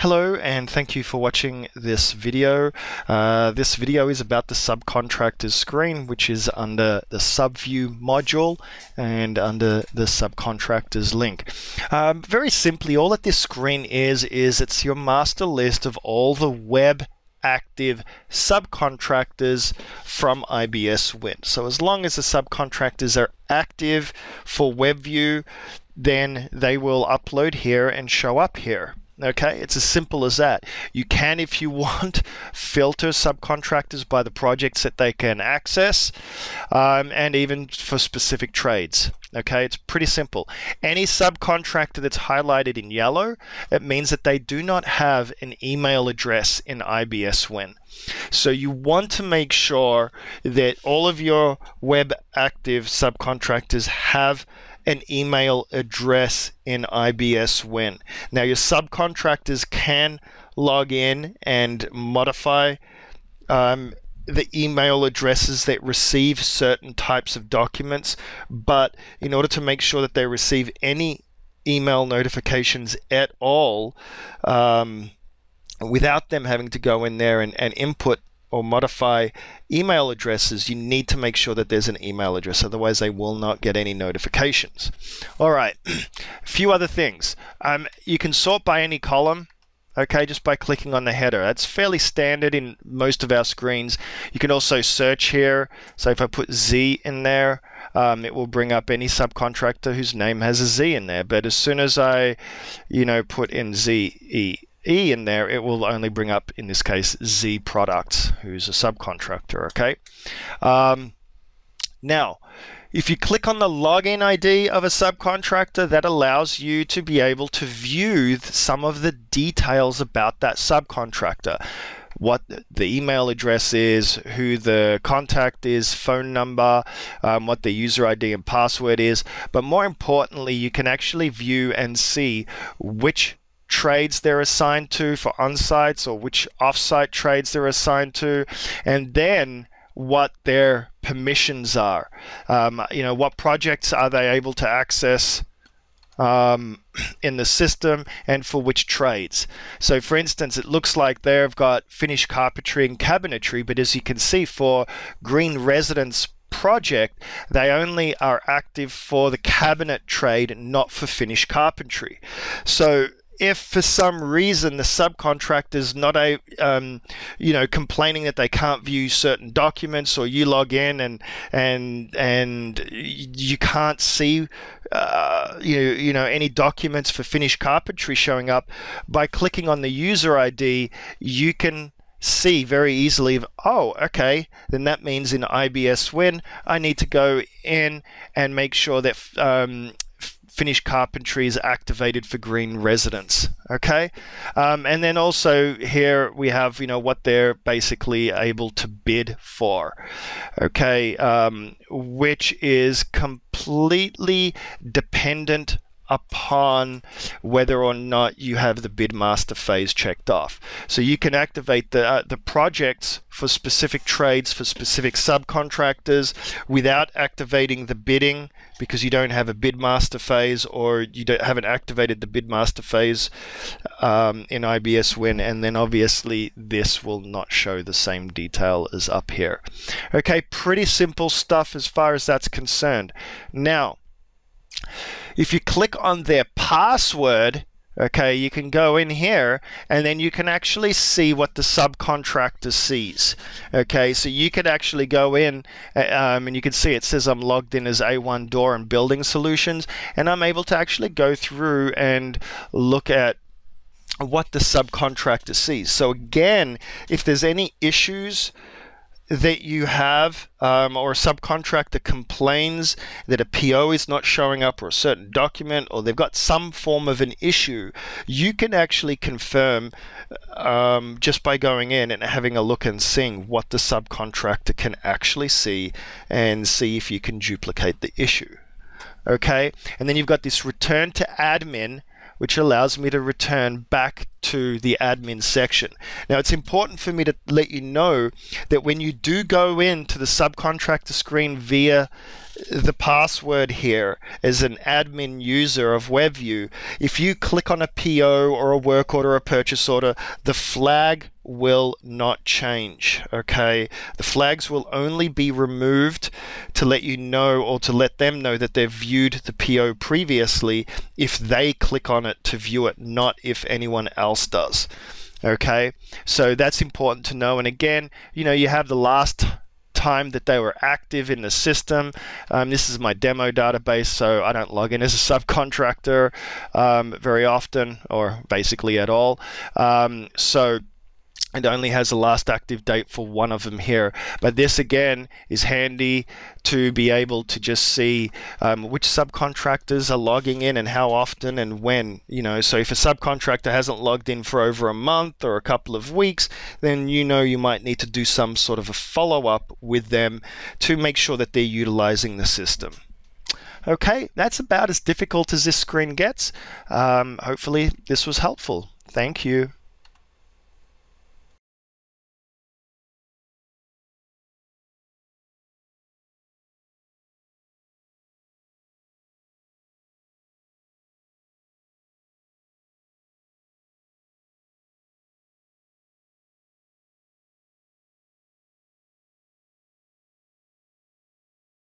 Hello and thank you for watching this video. This video is about the Subcontractors Screen, which is under the SubView module and under the Subcontractors link. Very simply, all that this screen is it's your master list of all the web active subcontractors from IBSWIN. So as long as the subcontractors are active for WebView, then they will upload here and show up here. Okay, it's as simple as that. You can, if you want, filter subcontractors by the projects that they can access, and even for specific trades. Okay, it's pretty simple. Any subcontractor that's highlighted in yellow, it means that they do not have an email address in IBSWIN. So you want to make sure that all of your web active subcontractors have an email address in IBSWIN. Now your subcontractors can log in and modify the email addresses that receive certain types of documents, but in order to make sure that they receive any email notifications at all, without them having to go in there and input or modify email addresses, you need to make sure that there's an email address, otherwise they will not get any notifications. All right, a few other things. You can sort by any column, okay, just by clicking on the header. That's fairly standard in most of our screens. You can also search here. So if I put Z in there, it will bring up any subcontractor whose name has a Z in there. But as soon as I, put in ZE in there, it will only bring up, in this case, Z Products, who's a subcontractor, okay? Now, if you click on the login ID of a subcontractor, that allows you to be able to view some of the details about that subcontractor. What the email address is, who the contact is, phone number, what the user ID and password is. But more importantly, you can actually view and see which trades they're assigned to for on-sites or which off-site trades they're assigned to, and then what their permissions are. What projects are they able to access in the system and for which trades. So for instance, it looks like they've got finished carpentry and cabinetry, but as you can see, for Green Residence project, they only are active for the cabinet trade, not for finished carpentry. So if for some reason the subcontractor is not complaining that they can't view certain documents, or you log in and you can't see any documents for finished carpentry showing up, by clicking on the user ID, you can see very easily, oh, okay, then that means in IBSWIN I need to go in and make sure that finished carpentry is activated for Green Residence, okay? And then also here we have, what they're basically able to bid for, okay? Which is completely dependent upon whether or not you have the bid master phase checked off. So you can activate the projects for specific trades for specific subcontractors without activating the bidding, because you don't have a bid master phase, or you haven't activated the bid master phase in IBSWIN, and then obviously this will not show the same detail as up here. Okay, pretty simple stuff as far as that's concerned. Now, if you click on their password, okay, you can go in here and then you can actually see what the subcontractor sees. Okay, so you could actually go in and you can see it says I'm logged in as A1 Door and Building Solutions, and I'm able to actually go through and look at what the subcontractor sees. So again, if there's any issues that you have, or a subcontractor complains that a PO is not showing up, or a certain document, or they've got some form of an issue, you can actually confirm just by going in and having a look and seeing what the subcontractor can actually see, and see if you can duplicate the issue. Okay, and then you've got this return to admin, which allows me to return back to the admin section. Now, it's important for me to let you know that when you do go into the subcontractor screen via the password here as an admin user of WebView, if you click on a PO or a work order or a purchase order, the flag will not change. Okay, the flags will only be removed to let you know, or to let them know that they've viewed the PO previously if they click on it to view it, not if anyone else does. Okay, so that's important to know. And again, you know, you have the last time that they were active in the system. This is my demo database, so I don't log in as a subcontractor very often, or basically at all. So it only has the last active date for one of them here. But this again is handy to be able to just see which subcontractors are logging in and how often and when. You know, so if a subcontractor hasn't logged in for over a month or a couple of weeks, then you know you might need to do some sort of a follow-up with them to make sure that they're utilizing the system. Okay, that's about as difficult as this screen gets. Hopefully this was helpful. Thank you.